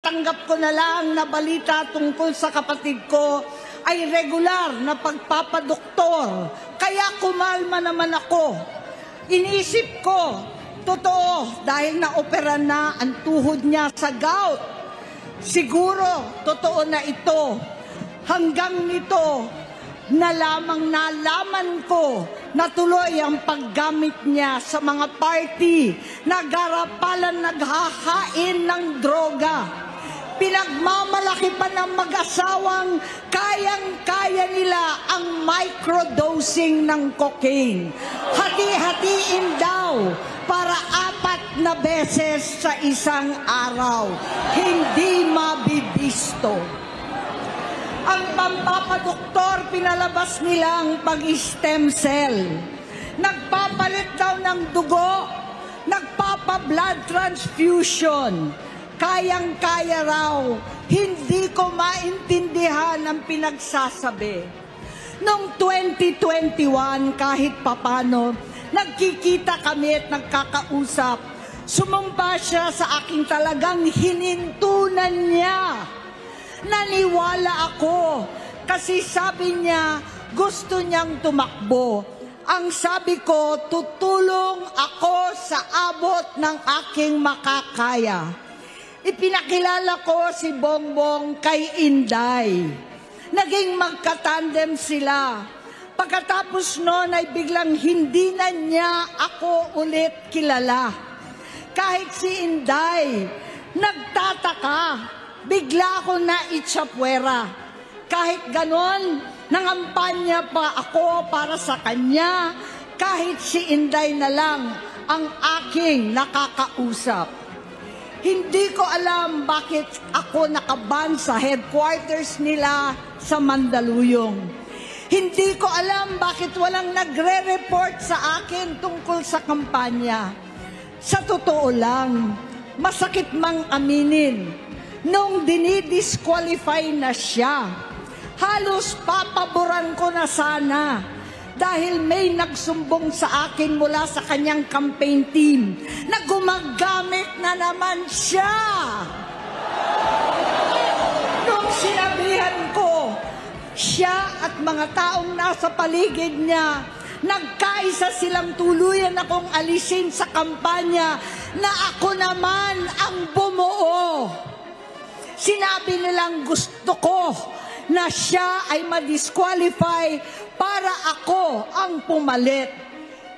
natatanggap ko na lang na balita tungkol sa kapatid ko ay regular na pagpapadoktor. Kaya kumalma naman ako. Iniisip ko, totoo, dahil na-opera na ang tuhod niya sa gout. Siguro, totoo na ito. Hanggang nito, nalaman ko na tuloy ang paggamit niya sa mga party, nagarapalan, naghahain ng droga. Pinagmamalaki pa ng mag-asawang kayang-kaya nila ang microdosing ng cocaine. Hati-hatiin daw para 4 na beses sa isang araw. Hindi mabibisto. Ang pampapadoktor, pinalabas nilang pag-stem cell. Nagpapalit daw ng dugo, nagpapa-blood transfusion. Kayang-kaya raw, hindi ko maintindihan ang pinagsasabi. Noong 2021, kahit papano, nagkikita kami at nagkakausap. Sumumpa siya sa aking talagang hinintunan niya. Naniwala ako kasi sabi niya gusto niyang tumakbo. Ang sabi ko, tutulong ako sa abot ng aking makakaya. Ipinakilala ko si Bongbong kay Inday. Naging magkatandem sila. Pagkatapos noon ay biglang hindi na niya ako ulit kilala. Kahit si Inday, nagtataka. Bigla ako na itsapwera. Kahit ganon, nangampanya pa ako para sa kanya. Kahit si Inday na lang ang aking nakakausap. Hindi ko alam bakit ako nakaban sa headquarters nila sa Mandaluyong. Hindi ko alam bakit walang nagre-report sa akin tungkol sa kampanya. Sa totoo lang, masakit mang aminin. Nung dinidisqualify na siya, halos papaboran ko na sana dahil may nagsumbong sa akin mula sa kanyang campaign team na gumagamit na naman siya. Nung sinabihan ko, siya at mga taong nasa paligid niya, nagkaisa silang tuluyan akong alisin sa kampanya na ako naman ang bumuo. Sinabi nilang gusto ko na siya ay ma-disqualify para ako ang pumalit.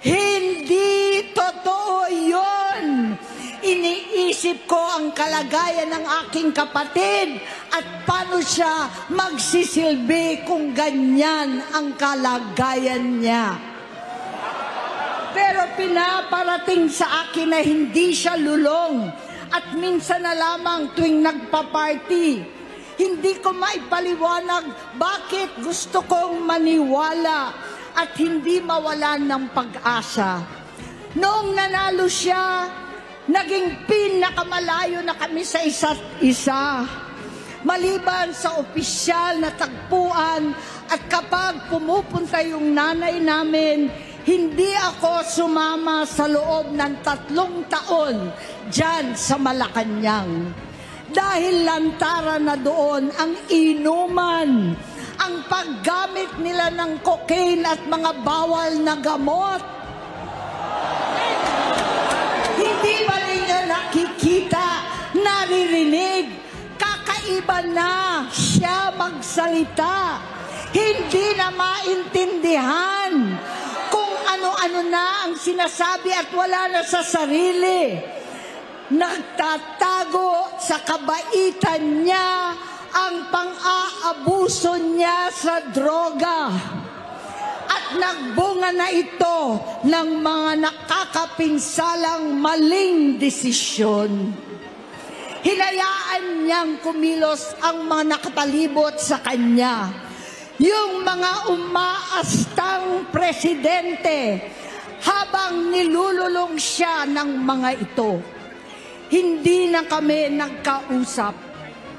Hindi totoo yun. Iniisip ko ang kalagayan ng aking kapatid at paano siya magsisilbi kung ganyan ang kalagayan niya. Pero pinaparating sa akin na hindi siya lulong. At minsan na lamang tuwing nagpa-party, hindi ko maipaliwanag bakit gusto kong maniwala at hindi mawalan ng pag-asa. Noong nanalo siya, naging pinakamalayo na kami sa isa't isa. Maliban sa opisyal na tagpuan at kapag pumupunta yung nanay namin, hindi ako sumama sa loob ng 3 taon dyan sa Malacanang. Dahil lantaran na doon ang inuman, ang paggamit nila ng cocaine at mga bawal na gamot. Hindi ba ninyo nakikita, naririnig, kakaiba na siya magsalita. Hindi na maintindihan kung ano-ano na ang sinasabi at wala na sa sarili. Nagtatago sa kabaitan niya ang pang-aabuso niya sa droga. At nagbunga na ito ng mga nakakapinsalang maling desisyon. Hinayaan niyang kumilos ang mga nakapalibot sa kanya. Yung mga umaastang presidente habang nilululong siya ng mga ito. Hindi na kami nagkausap.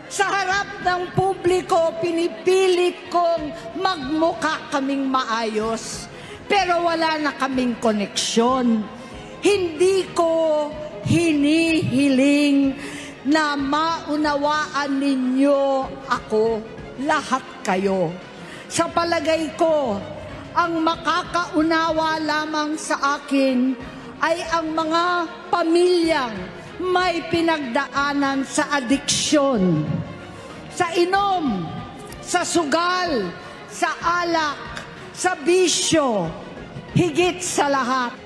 Sa harap ng publiko, pinipilit kong magmukha kaming maayos. Pero wala na kaming koneksyon. Hindi ko hinihiling na maunawaan ninyo ako, lahat kayo. Sa palagay ko, ang makakaunawa lamang sa akin ay ang mga pamilyang may pinagdaanan sa adiksyon, sa inom, sa sugal, sa alak, sa bisyo, higit sa lahat,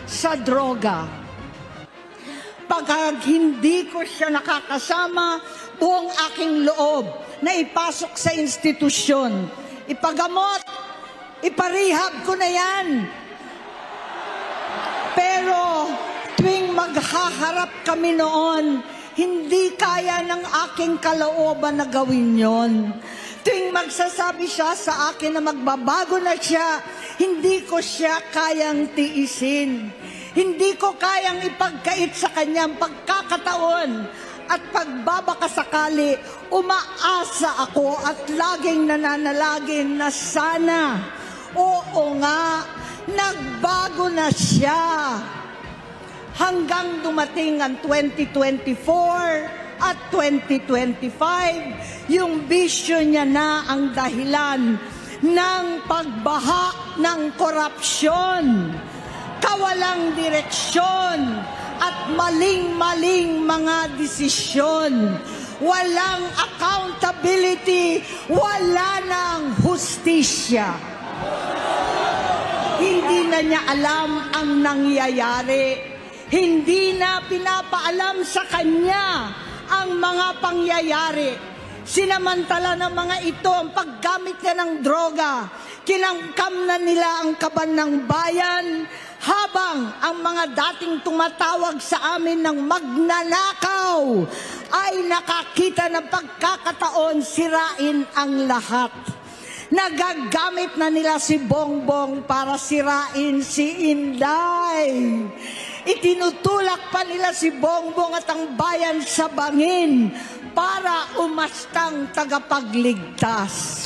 sa droga. Pagka hindi ko siya nakakasama, buong aking loob na ipasok sa institusyon, ipagamot, iparehab ko na yan. Pero tuwing maghaharap kami noon, hindi kaya ng aking kalooban na gawin yon. Tuwing magsasabi siya sa akin na magbabago na siya, hindi ko siya kayang tiisin. Hindi ko kayang ipagkait sa kanyang pagkakataon at pagbabakasakali. Umaasa ako at laging nananalangin na sana, oo nga, nagbago na siya. Hanggang dumating ang 2024 at 2025, yung bisyo niya na ang dahilan ng pagbaha ng korupsyon, kawalang direksyon, at maling-maling mga desisyon. Walang accountability, wala nang hustisya. Hindi na niya alam ang nangyayari. Hindi na pinapaalam sa kanya ang mga pangyayari. Sinamantala ng mga ito ang paggamit niya ng droga. Kinangkam na nila ang kaban ng bayan, habang ang mga dating tumatawag sa amin ng magnanakaw ay nakakita ng pagkakataon sirain ang lahat. Nagagamit na nila si Bongbong para sirain si Inday. Itinutulak pa nila si Bongbong at ang bayan sa bangin para umastang tagapagligtas.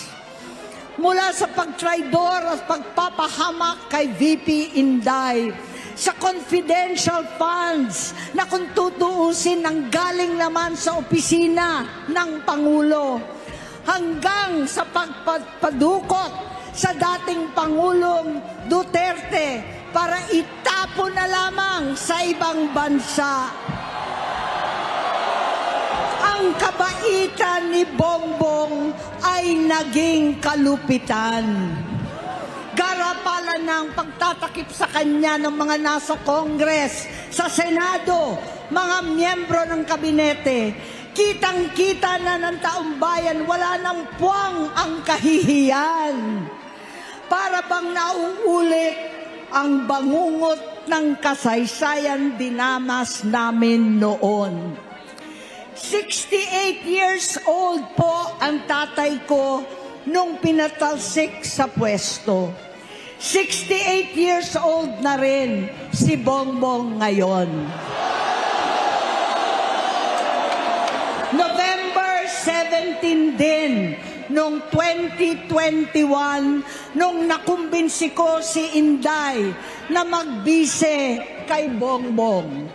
Mula sa pagtraidor at pagpapahamak kay VP Inday, sa confidential funds na kung tutuusin ang galing naman sa opisina ng Pangulo, hanggang sa pagpadukot sa dating Pangulong Duterte para itapon na lamang sa ibang bansa. Ang kabaitan ni Bongbong ay naging kalupitan. Garapalan ng pagtatakip sa kanya ng mga nasa Congress, sa Senado, mga miyembro ng kabinete. Kitang-kita na ng taong bayan, wala nang puwang ang kahihiyan. Para bang nauulit ang bangungot ng kasaysayan dinamas namin noon. 68 years old po ang tatay ko nung pinatalsik sa pwesto. 68 years old na rin si Bongbong ngayon. November 17 din, nung 2021, nung nakumbinsi ko si Inday na magbise kay Bongbong.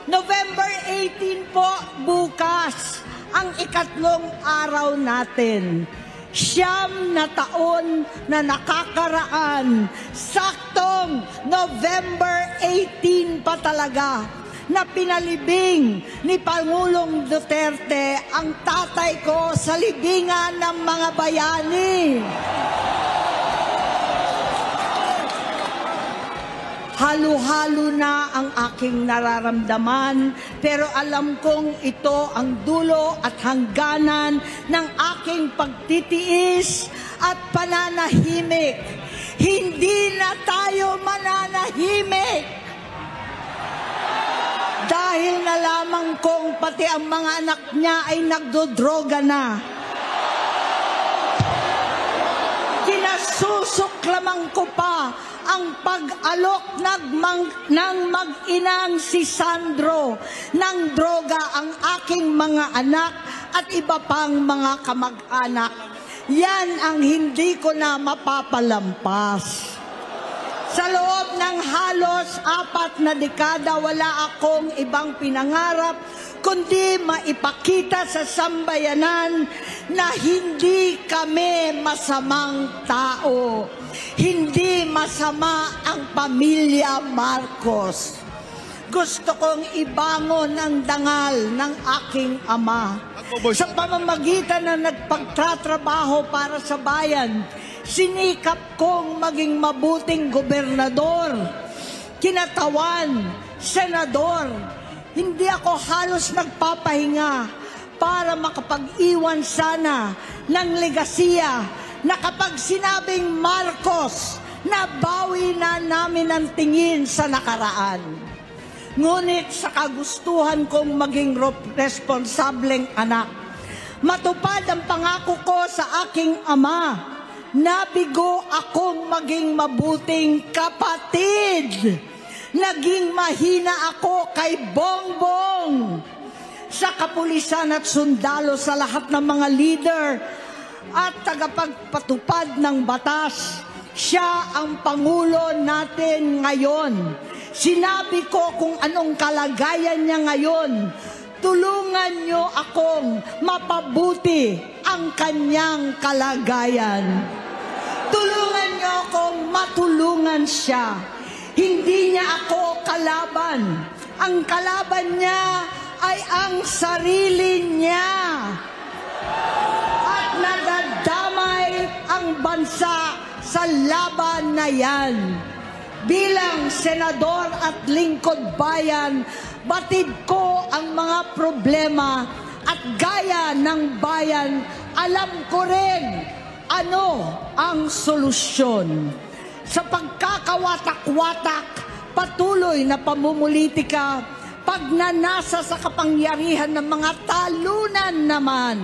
November 18 po, bukas, ang ikatlong araw natin. 9 na taon na nakakaraan, saktong November 18 pa talaga, na pinalibing ni Pangulong Duterte ang tatay ko sa libingan ng mga bayani. Halo-halo na ang aking nararamdaman, pero alam kong ito ang dulo at hangganan ng aking pagtitiis at pananahimik. Hindi na tayo mananahimik. Dahil na lamang kong pati ang mga anak niya ay nagdodroga na. Kinasusok lamang ko pa ang pag-alok ng mag-inang si Sandro ng droga ang aking mga anak at iba pang mga kamag-anak. Yan ang hindi ko na mapapalampas. Sa loob ng halos 4 na dekada, wala akong ibang pinangarap kundi maipakita sa sambayanan na hindi kami masamang tao. Hindi masama ang pamilya Marcos. Gusto kong ibangon ang dangal ng aking ama. Sa pamamagitan na nagpagtatrabaho para sa bayan, sinikap kong maging mabuting gobernador, kinatawan, senador. Hindi ako halos nagpapahinga para makapag-iwan sana ng legasiya na kapag sinabing Marcos, nabawi na namin ang tingin sa nakaraan. Ngunit sa kagustuhan kong maging responsableng anak, matupad ang pangako ko sa aking ama, nabigo akong maging mabuting kapatid. Naging mahina ako kay Bongbong sa kapulisan at sundalo, sa lahat ng mga leader at tagapagpatupad ng batas. Siya ang Pangulo natin ngayon. Sinabi ko kung anong kalagayan niya ngayon. Tulungan niyo akong mapabuti ang kanyang kalagayan. Tulungan niyo akong matulungan siya. Hindi niya ako kalaban. Ang kalaban niya ay ang sarili niya. At nadadamay ang bansa sa laban na yan. Bilang senador at lingkod bayan, batid ko ang mga problema at gaya ng bayan, alam ko rin ano ang solusyon. Sa pagkakawatak-watak, patuloy na pamumulitika, pagnanasa sa kapangyarihan ng mga talunan naman,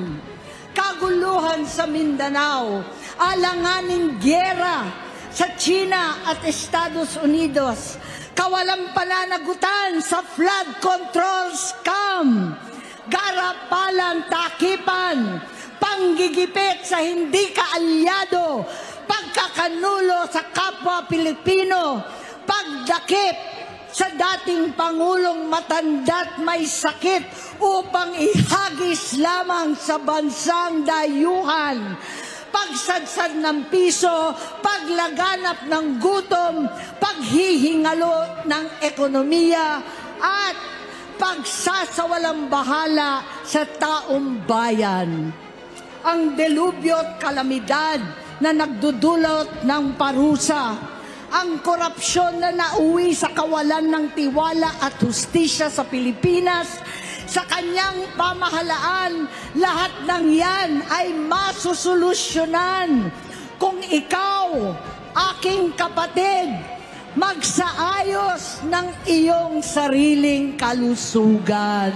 kaguluhan sa Mindanao, alanganing gyera sa China at Estados Unidos, kawalang pananagutan sa flood control scam, garapalan, takipan, panggigipit sa hindi kaalyado, pagkakanulo sa kapwa Pilipino, pagdakip sa dating Pangulong matanda't may sakit upang ihagis lamang sa bansang dayuhan, pagsadsad ng piso, paglaganap ng gutom, paghihingalo ng ekonomiya, at pagsasawalang bahala sa taong bayan. Ang delubyo at kalamidad na nagdudulot ng parusa, ang korupsyon na nauwi sa kawalan ng tiwala at hustisya sa Pilipinas, sa kanyang pamahalaan, lahat ng yan ay masusolusyonan kung ikaw, aking kapatid, magsaayos ng iyong sariling kalusugan.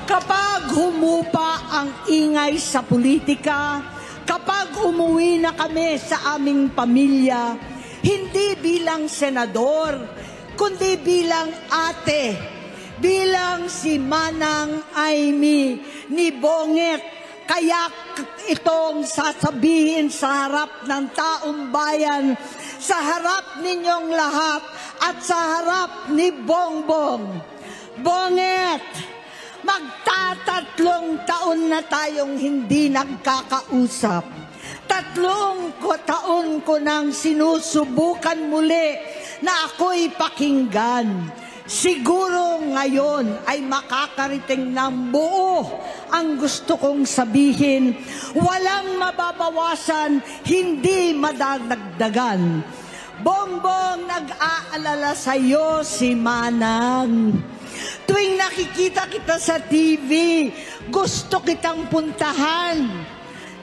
Kapag humupa ang ingay sa politika, kapag umuwi na kami sa aming pamilya, hindi bilang senador, kundi bilang ate, bilang si Manang Aimee ni Bonget. Kaya itong sasabihin sa harap ng taong bayan, sa harap ninyong lahat at sa harap ni Bongbong. Bonget, magtatatlong taon na tayong hindi nagkakausap. 3 taon ko nang sinusubukan muli na ako'y pakinggan. Siguro ngayon ay makakarating ng buo ang gusto kong sabihin. Walang mababawasan, hindi madadagdagan. Bongbong, nag-aalala sa iyo si Manang. Tuwing nakikita kita sa TV, gusto kitang puntahan.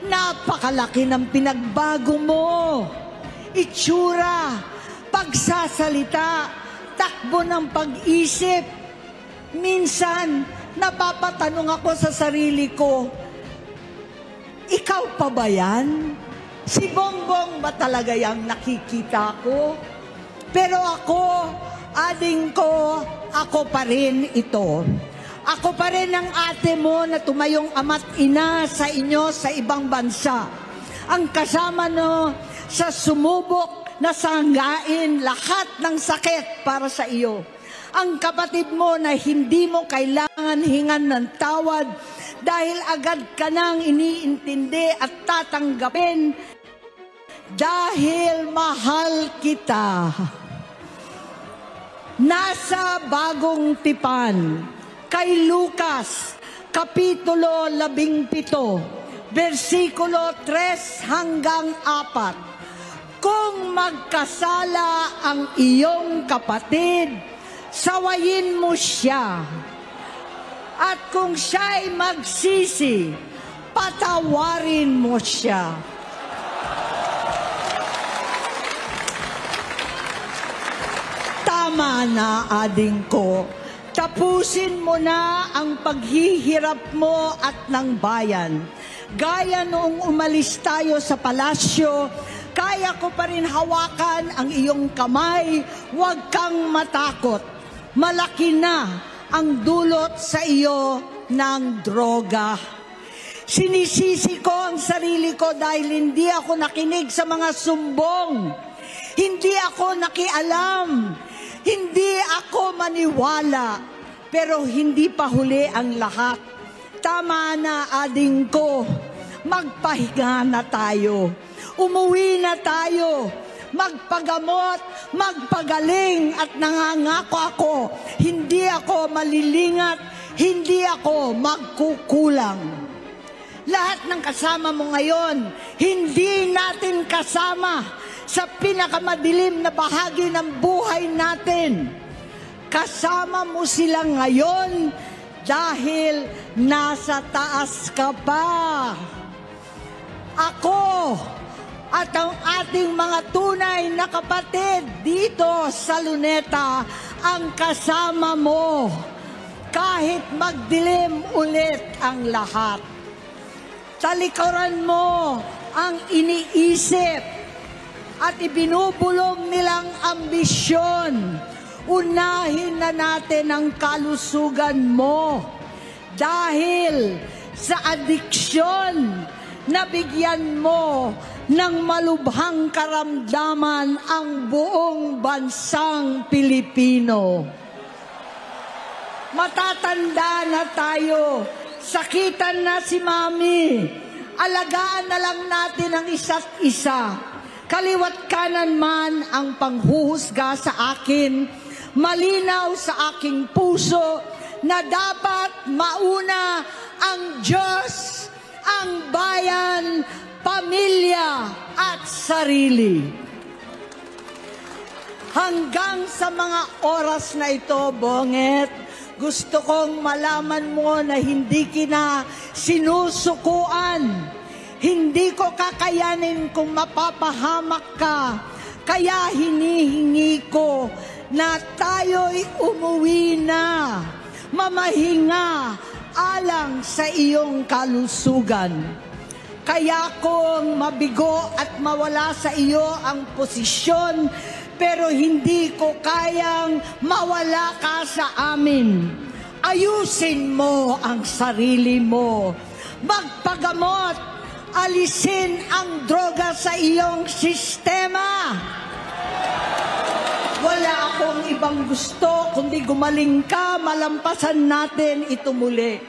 Napakalaki ng pinagbago mo. Itsura, pagsasalita, takbo ng pag-isip. Minsan, napapatanong ako sa sarili ko, ikaw pa ba yan? Si Bongbong ba talaga yung nakikita ko? Pero ako, ading ko, ako pa rin ito. Ako pa rin ang ate mo na tumayong ama't ina sa inyo sa ibang bansa. Ang kasama no sa sumubok na sanggain lahat ng sakit para sa iyo. ang kapatid mo na hindi mo kailangan hingan ng tawad dahil agad ka nang iniintindi at tatanggapin dahil mahal kita. Nasa Bagong Tipan, kay Lucas, Kapitulo 17, versikulo 3 hanggang 4. Kung magkasala ang iyong kapatid, sawayin mo siya. At kung siya'y magsisi, patawarin mo siya. Tama na, ading ko. Tapusin mo na ang paghihirap mo at ng bayan. Gaya noong umalis tayo sa palasyo, kaya ko pa rin hawakan ang iyong kamay. Huwag kang matakot. Malaki na ang dulot sa iyo ng droga. Sinisisi ko ang sarili ko dahil hindi ako nakinig sa mga sumbong. Hindi ako nakialam. Hindi ako maniwala, pero hindi pa huli ang lahat. Tama na, ading ko. Magpahinga na tayo. Umuwi na tayo. Magpagamot, magpagaling at nangangako ako. Hindi ako malilingat, hindi ako magkukulang. Lahat ng kasama mo ngayon, hindi natin kasama sa pinakamadilim na bahagi ng buhay natin. Kasama mo sila ngayon dahil nasa taas ka pa. Ako at ang ating mga tunay na kapatid dito sa Luneta ang kasama mo kahit magdilim ulit ang lahat. Talikuran mo ang iniisip at ibinubulong nilang ambisyon. Unahin na natin ang kalusugan mo. Dahil sa adiksyon, nabigyan mo ng malubhang karamdaman ang buong bansang Pilipino. Matatanda na tayo. Sakitan na si Mami. Alagaan na lang natin ang isa't isa. Kaliwat kanan man ang panghuhusga sa akin, malinaw sa aking puso na dapat mauna ang Diyos, ang bayan, pamilya at sarili. Hanggang sa mga oras na ito, Bonget, gusto kong malaman mo na hindi kita sinusukuan. Hindi ko kakayanin kung mapapahamak ka. Kaya hinihingi ko na tayo'y umuwi na. Mamahinga alang sa iyong kalusugan. Kaya kung mabigo at mawala sa iyo ang posisyon, pero hindi ko kayang mawala ka sa amin. Ayusin mo ang sarili mo. Magpagamot. Alisin ang droga sa iyong sistema. Wala akong ibang gusto kundi gumaling ka, malampasan natin ito muli.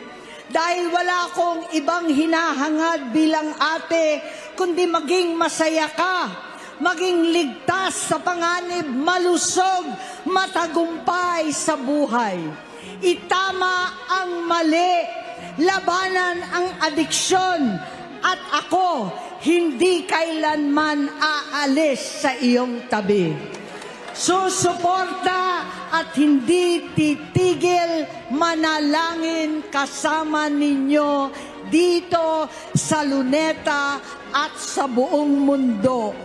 Dahil wala akong ibang hinahangad bilang ate, kundi maging masaya ka, maging ligtas sa panganib, malusog, matagumpay sa buhay. Itama ang mali, labanan ang adiksyon, at ako hindi kailanman aalis sa iyong tabi. Susuporta at hindi titigil manalangin kasama ninyo dito sa Luneta at sa buong mundo.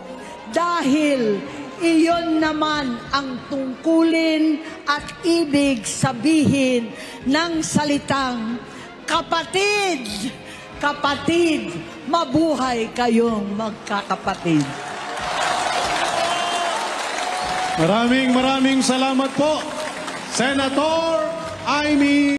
Dahil iyon naman ang tungkulin at ibig sabihin ng salitang kapatid. Kapatid, mabuhay kayong magkakapatid. Maraming salamat po, Senator Amy